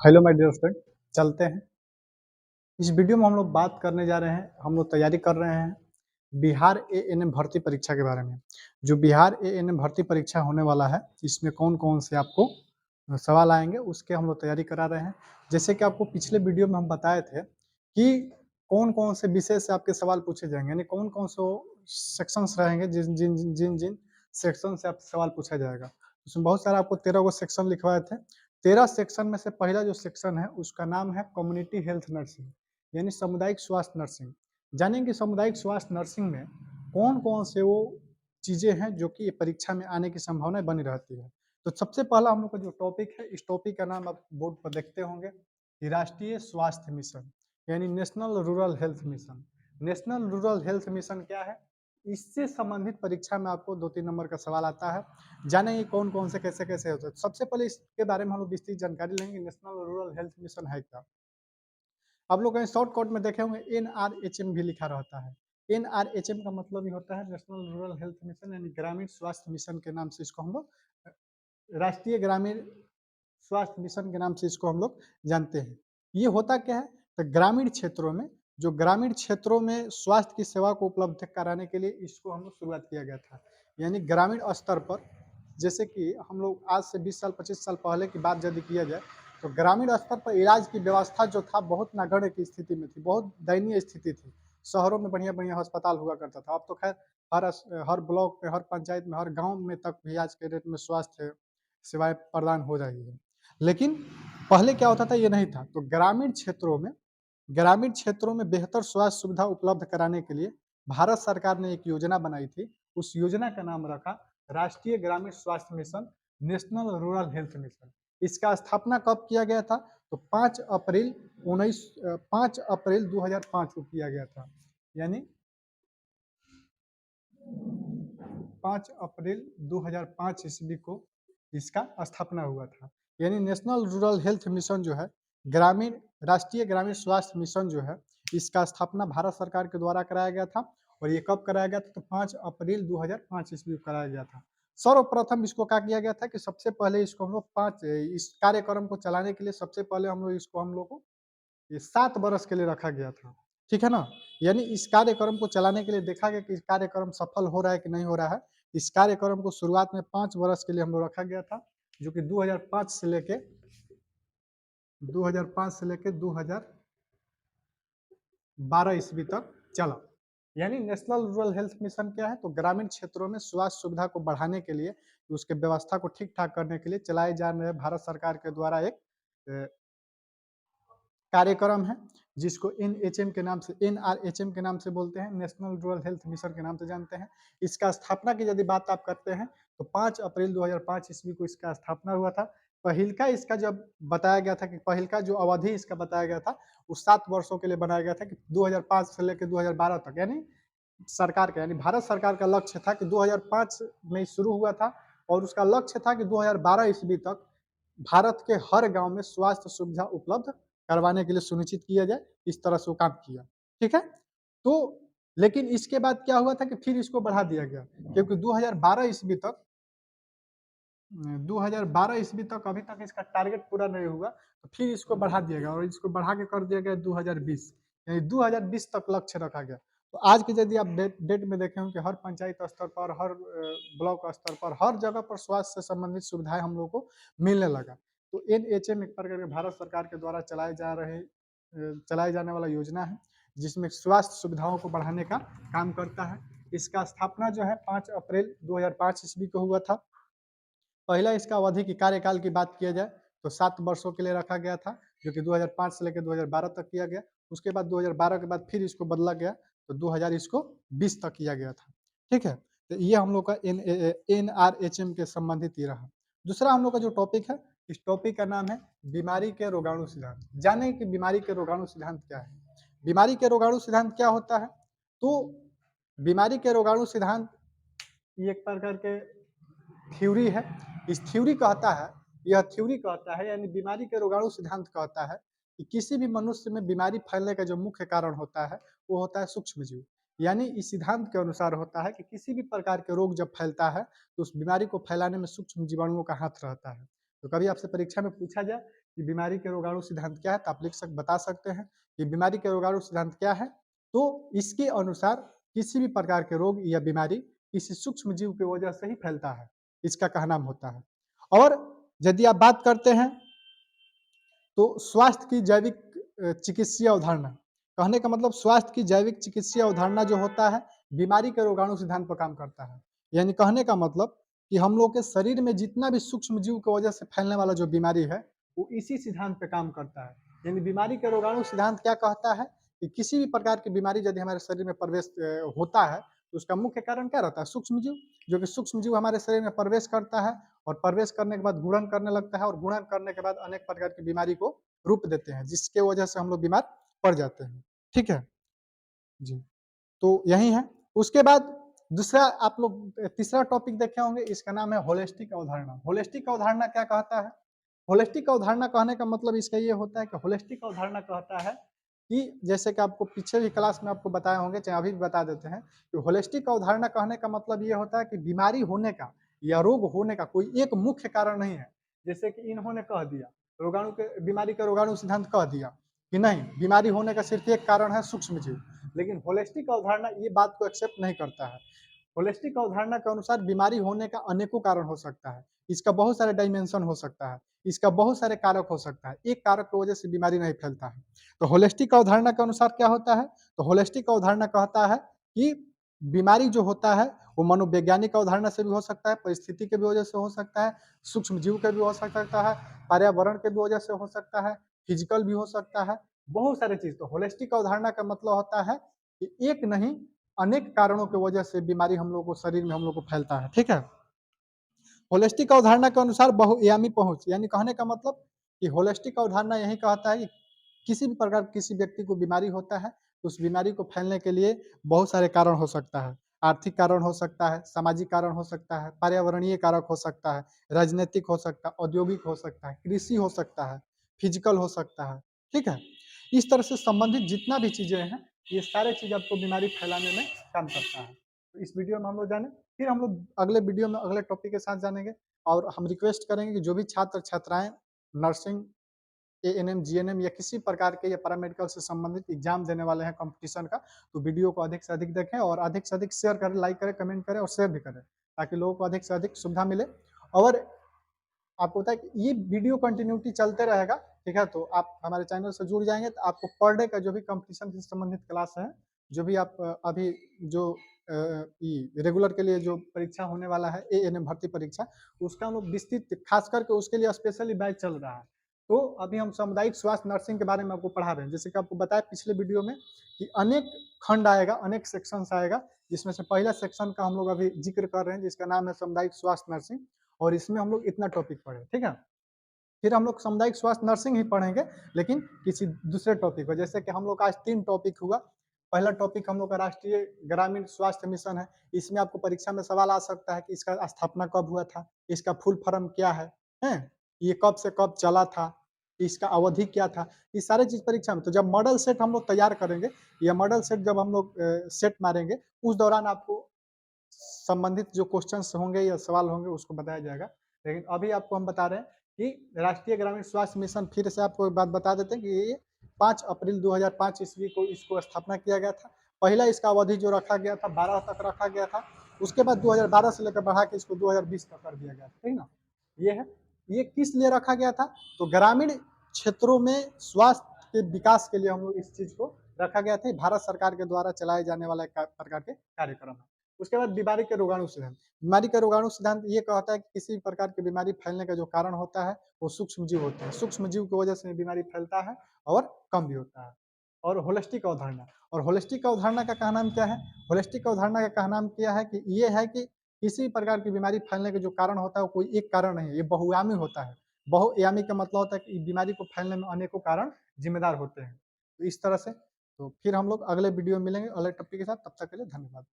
Hello my dear friend, चलते हैं। इस वीडियो में हम लोग बात करने जा रहे हैं, हम लोग तैयारी कर रहे हैं बिहार एएनएम भर्ती परीक्षा के बारे में। जो बिहार एएनएम भर्ती परीक्षा होने वाला है, इसमें कौन-कौन से आपको सवाल आएँगे, उसके हम लोग तैयारी करा रहे हैं। जैसे कि आपको पिछले वीडियो में हम बताए थे कि कौन-कौन से विषय से आपके सवाल पूछे जाएँगे, यानी कौन-कौन से सेक्शंस रहेंगे जिन सेक्शन से आपसे सवाल पूछा जाएगा। उसमें बहुत सारा आपको 13 गो सेक्शन लिखवाए थे। 13 सेक्शन में से पहला जो सेक्शन है उसका नाम है कम्युनिटी हेल्थ नर्सिंग, यानी सामुदायिक स्वास्थ्य नर्सिंग। जानेंगे सामुदायिक स्वास्थ्य नर्सिंग में कौन-कौन से वो चीज़ें हैं जो कि ये परीक्षा में आने की संभावनाएँ बनी रहती है। तो सबसे पहला हम लोग का जो टॉपिक है, इस टॉपिक का नाम आप बोर्ड पर देखते होंगे कि राष्ट्रीय स्वास्थ्य मिशन, यानी national rural health mission. National rural health mission क्या है? इससे संबंधित परीक्षा में आपको 2-3 नंबर का सवाल आता है। जानेंगे कौन-कौन से कैसे-कैसे होते हैं। सबसे पहले इसके बारे में हम लोग विस्तृत जानकारी लेंगे, नेशनल रूरल हेल्थ मिशन है क्या? आप लोग कहीं शॉर्टकट में देखे होंगे एनआरएचएम भी लिखा रहता है। एनआरएचएम का मतलब ये होता है नेशनल रूरल हेल्थ मिशन, यानी ग्रामीण स्वास्थ्य मिशन के नाम से इसको हम लोग राष्ट्रीय ग्रामीण स्वास्थ्य मिशन के नाम से इसको हम लोग जानते हैं। ये होता क्या है? तो ग्रामीण क्षेत्रों में, जो ग्रामीण क्षेत्रों में स्वास्थ्य की सेवा को उपलब्ध कराने के लिए इसको हम लोग शुरुआत किया गया था। यानी ग्रामीण स्तर पर, जैसे कि हम लोग आज से 20 साल 25 साल पहले की बात यदि किया जाए, तो ग्रामीण स्तर पर इलाज की व्यवस्था जो था बहुत नगण्य की स्थिति में थी, बहुत दयनीय स्थिति थी। शहरों में बढ़िया-बढ़िया अस्पताल हुआ करता था। अब तो खैर हर ब्लॉक में, हर पंचायत में, हर गाँव में तक भी आज के डेट में स्वास्थ्य सेवाएँ प्रदान हो रही है। लेकिन पहले क्या होता था, ये नहीं था। तो ग्रामीण क्षेत्रों में बेहतर स्वास्थ्य सुविधा उपलब्ध कराने के लिए भारत सरकार ने एक योजना बनाई थी। उस योजना का नाम रखा राष्ट्रीय ग्रामीण स्वास्थ्य mission, national rural health mission. इसका स्थापना कब किया गया था? तो 5 अप्रैल 2005 को किया गया था। यानी 5 अप्रैल 2005 ईस्वी को इसका स्थापना हुआ था। यानी नेशनल रूरल हेल्थ मिशन जो है, ग्रामीण राष्ट्रीय ग्रामीण स्वास्थ्य मिशन जो है, इसका स्थापना भारत सरकार के द्वारा कराया गया था। और ये कब कराया गया था? तो 5 अप्रैल 2005 ईस्वी को कराया गया था। सर्वप्रथम इसको क्या किया गया था कि सबसे पहले इसको हम लोग 5 इस कार्यक्रम को चलाने के लिए सबसे पहले हम लोग को ये 7 बरस के लिए रखा गया था। ठीक है ना? यानी इस कार्यक्रम को चलाने के लिए देखा गया कि कार्यक्रम सफल हो रहा है कि नहीं हो रहा है। इस कार्यक्रम को शुरुआत में 5 वर्ष के लिए हम लोग रखा गया था, जो कि 2005 से लेके 2012 ईस्वी तक चला। यानी नेशनल रूरल हेल्थ मिशन क्या है? तो ग्रामीण क्षेत्रों में स्वास्थ्य सुविधा को बढ़ाने के लिए, उसके व्यवस्था को ठीक-ठाक करने के लिए चलाए जा रहे भारत सरकार के द्वारा एक अ, कार्यक्रम है, जिसको एनएचएम के नाम से, एनआरएचएम के नाम से बोलते हैं, नेशनल रूरल हेल्थ मिशन के नाम से जानते हैं। इसका स्थापना की यदि बात आप करते हैं, तो 5 अप्रैल 2005 ईस्वी को इसका स्थापना हुआ था। पहिलका इसका जब बताया गया था कि पहिलका जो अवधि इसका बताया गया था, वो 7 वर्षों के लिए बनाया गया था कि 2005 से लेकर 2012 तक, यानी सरकार का, यानी भारत सरकार का लक्ष्य था कि 2005 में शुरू हुआ था और उसका लक्ष्य था कि 2012 ईस्वी तक भारत के हर गाँव में स्वास्थ्य सुविधा उपलब्ध करवाने के लिए सुनिश्चित किया जाए, इस तरह से वो काम किया। ठीक है? तो लेकिन इसके बाद क्या हुआ था कि फिर इसको बढ़ा दिया गया, क्योंकि 2012 ईस्वी तक अभी तक इसका टारगेट पूरा नहीं हुआ, तो फिर इसको बढ़ा दिया गया और इसको बढ़ा के कर दिया गया 2020, यानी 2020 तक लक्ष्य रखा गया। तो आज की यदि आप डेट में देखें कि हर पंचायत स्तर पर, हर ब्लॉक स्तर पर, हर जगह पर स्वास्थ्य से संबंधित सुविधाएं हम लोग को मिलने लगा। तो एनएचएम एक प्रकार के भारत सरकार के द्वारा चलाए जाने वाला योजना है, जिसमें स्वास्थ्य सुविधाओं को बढ़ाने का काम करता है। इसका स्थापना जो है 5 अप्रैल 2005 ईस्वी को हुआ था। पहला इसका अवधि की कार्यकाल की बात किया जाए तो 7 वर्षों के लिए रखा गया था, जो कि 2005 से लेकर 2012 तक किया गया। उसके बाद 2012 के बाद फिर इसको बदला गया, तो 2000 इसको 20 तक किया गया था। ठीक है? तो ये हम लोग का एनआरएचएम के संबंधित ये रहा। दूसरा हम लोग का जो टॉपिक है, इस टॉपिक का नाम है बीमारी के रोगाणु सिद्धांत। जाने कि बीमारी के रोगाणु सिद्धांत क्या है? बीमारी के रोगाणु सिद्धांत क्या होता है? तो बीमारी के रोगाणु सिद्धांत ये एक प्रकार के थ्योरी है। इस थ्योरी कहता है, यह थ्योरी कहता है, यानी बीमारी के रोगाणु सिद्धांत कहता है कि किसी भी मनुष्य में बीमारी फैलने का जो मुख्य कारण होता है, वो होता है सूक्ष्मजीव। यानी इस सिद्धांत के अनुसार होता है कि किसी भी प्रकार के रोग जब फैलता है, तो उस बीमारी को फैलाने में सूक्ष्म जीवाणुओं का हाथ रहता है। तो कभी आपसे परीक्षा में पूछा जाए कि बीमारी के रोगाणु सिद्धांत क्या है, तो आप बता सकते हैं कि बीमारी के रोगाणु सिद्धांत क्या है। तो इसके अनुसार किसी भी प्रकार के रोग या बीमारी किसी सूक्ष्म जीव की वजह से ही फैलता है, इसका कहना होता है। और यदि आप बात करते हैं तो स्वास्थ्य की जैविक चिकित्सीय अवधारणा, कहने का मतलब स्वास्थ्य की जैविक चिकित्सीय अवधारणा जो होता है बीमारी के रोगाणु सिद्धांत पर काम करता है। यानी कहने का मतलब कि हम लोग के शरीर में जितना भी सूक्ष्म जीव की वजह से फैलने वाला जो बीमारी है वो इसी सिद्धांत पे काम करता है। यानी बीमारी के रोगाणु सिद्धांत क्या कहता है कि किसी भी प्रकार की बीमारी यदि हमारे शरीर में प्रवेश होता है तो उसका मुख्य कारण क्या रहता है, सूक्ष्म जीव। जो कि सूक्ष्म जीव हमारे शरीर में प्रवेश करता है और प्रवेश करने के बाद गुणन करने लगता है और गुणन करने के बाद अनेक प्रकार की बीमारी को रूप देते हैं, जिसके वजह से हम लोग बीमार पड़ जाते हैं। ठीक है जी, तो यही है। उसके बाद दूसरा आप लोग तीसरा टॉपिक देखे होंगे, इसका नाम है होलिस्टिक अवधारणा। होलिस्टिक अवधारणा क्या कहता है? होलिस्टिक अवधारणा कहने का मतलब इसका ये होता है कि होलिस्टिक अवधारणा कहता है कि जैसे कि आपको पीछे भी क्लास में आपको बताए होंगे, चाहे अभी भी बता देते हैं कि होलिस्टिक अवधारणा कहने का मतलब ये होता है कि बीमारी होने का या रोग होने का कोई एक मुख्य कारण नहीं है। जैसे कि इन्होंने कह दिया रोगाणु के बीमारी का रोगाणु सिद्धांत कह दिया कि नहीं, बीमारी होने का सिर्फ एक कारण है सूक्ष्म जीव, लेकिन होलिस्टिक अवधारणा ये बात को एक्सेप्ट नहीं करता है। होलिस्टिक अवधारणा के अनुसार बीमारी होने का अनेकों कारण हो सकता है, इसका बहुत सारे डायमेंशन हो सकता है, इसका बहुत सारे कारक हो सकता है, एक कारक की वजह से बीमारी नहीं फैलता है। तो होलिस्टिक अवधारणा के अनुसार क्या होता है, तो होलिस्टिक अवधारणा कहता है कि बीमारी जो होता है वो मनोवैज्ञानिक अवधारणा से भी हो सकता है, परिस्थिति के भी वजह से हो सकता है, सूक्ष्म जीव के भी हो सकता है, पर्यावरण के भी वजह से हो सकता है, फिजिकल भी हो सकता है, बहुत सारे चीज। तो होलिस्टिक अवधारणा का मतलब होता है कि एक नहीं अनेक कारणों की वजह से बीमारी हम लोग को शरीर में हम लोग को फैलता है। ठीक है, होलिस्टिक अवधारणा के अनुसार बहुआयामी पहुंच, यानी कहने का मतलब कि होलिस्टिक अवधारणा यही कहता है कि किसी भी प्रकार किसी व्यक्ति को बीमारी होता है तो उस बीमारी को फैलने के लिए बहुत सारे कारण हो सकता है। आर्थिक कारण हो सकता है, सामाजिक कारण हो सकता है, पर्यावरणीय कारक हो सकता है, राजनीतिक हो सकता है, औद्योगिक हो सकता है, कृषि हो सकता है, फिजिकल हो सकता है। ठीक है, इस तरह से संबंधित जितना भी चीजें हैं ये सारे चीज आपको बीमारी फैलाने में काम करता है। तो इस वीडियो में हम लोग जाने, फिर हम लोग अगले वीडियो में अगले टॉपिक के साथ जानेंगे। और हम रिक्वेस्ट करेंगे कि जो भी छात्र छात्राएं नर्सिंग, एएनएम, जीएनएम या किसी प्रकार के या पैरामेडिकल से संबंधित एग्जाम देने वाले हैं कंपटीशन का, तो वीडियो को अधिक से अधिक देखें और अधिक से अधिक शेयर करें, लाइक करें, कमेंट करें और शेयर भी करें, ताकि लोगों को अधिक से अधिक सुविधा मिले। और आपको होता है कि ये वीडियो कंटिन्यूटी चलते रहेगा। ठीक है, तो आप हमारे चैनल से जुड़ जाएंगे तो आपको पर डे का जो भी कंपटीशन से संबंधित क्लास है, जो भी आप अभी जो रेगुलर के लिए जो परीक्षा होने वाला है एएनएम भर्ती परीक्षा, उसका हम लोग विस्तृत खास करके उसके लिए स्पेशली बैच चल रहा है। तो अभी हम सामुदायिक स्वास्थ्य नर्सिंग के बारे में आपको पढ़ा रहे हैं, जैसे कि आपको बताया पिछले वीडियो में कि अनेक खंड आएगा, अनेक सेक्शंस आएगा, जिसमें से पहला सेक्शन का हम लोग अभी जिक्र कर रहे हैं जिसका नाम है सामुदायिक स्वास्थ्य नर्सिंग, और इसमें हम लोग इतना टॉपिक पढ़े। ठीक है, फिर हम लोग सामुदायिक स्वास्थ्य नर्सिंग ही पढ़ेंगे लेकिन किसी दूसरे टॉपिक पर। जैसे कि हम लोग आज 3 टॉपिक हुआ। पहला टॉपिक हम लोग का राष्ट्रीय ग्रामीण स्वास्थ्य मिशन है। इसमें आपको परीक्षा में सवाल आ सकता है कि इसका स्थापना कब हुआ था, इसका फुल फॉर्म क्या है, हैं? ये कब से कब चला था, इसका अवधि क्या था, ये सारे चीज परीक्षा में। तो जब मॉडल सेट हम लोग तैयार करेंगे या मॉडल सेट जब हम लोग सेट मारेंगे, उस दौरान आपको संबंधित जो क्वेश्चंस होंगे या सवाल होंगे उसको बताया जाएगा। लेकिन अभी आपको हम बता रहे हैं कि राष्ट्रीय ग्रामीण स्वास्थ्य मिशन, फिर से आपको एक बात बता देते हैं कि ये 5 अप्रैल 2005 ईस्वी को इसको स्थापना किया गया था। पहला इसका अवधि जो रखा गया था 12 तक रखा गया था, उसके बाद 2012 से लेकर बढ़ा के इसको 2020 तक कर दिया गया था। ठीक ना, ये है। ये किस लिए रखा गया था, तो ग्रामीण क्षेत्रों में स्वास्थ्य के विकास के लिए हम लोग इस चीज को रखा गया था। भारत सरकार के द्वारा चलाए जाने वाला एक प्रकार के कार्यक्रम है। उसके बाद बीमारी के रोगाणु सिद्धांत। बीमारी का रोगाणु सिद्धांत ये कहता है कि किसी भी प्रकार की बीमारी फैलने का जो कारण होता है वो सूक्ष्म जीव होते हैं। सूक्ष्म जीव की वजह से बीमारी फैलता है और कम भी होता है। और होलिस्टिक अवधारणा, और होलिस्टिक अवधारणा का कहनाम क्या है, होलिस्टिक अवधारणा का कहनाम क्या है कि ये है कि किसी भी प्रकार की बीमारी फैलने का जो कारण होता है वो कोई एक कारण नहीं है, ये बहुआयामी होता है। बहुआयामी का मतलब होता है कि बीमारी को फैलने में अनेकों कारण जिम्मेदार होते हैं। तो इस तरह से, तो फिर हम लोग अगले वीडियो में मिलेंगे अगले टॉपिक के साथ। तब तक के लिए धन्यवाद।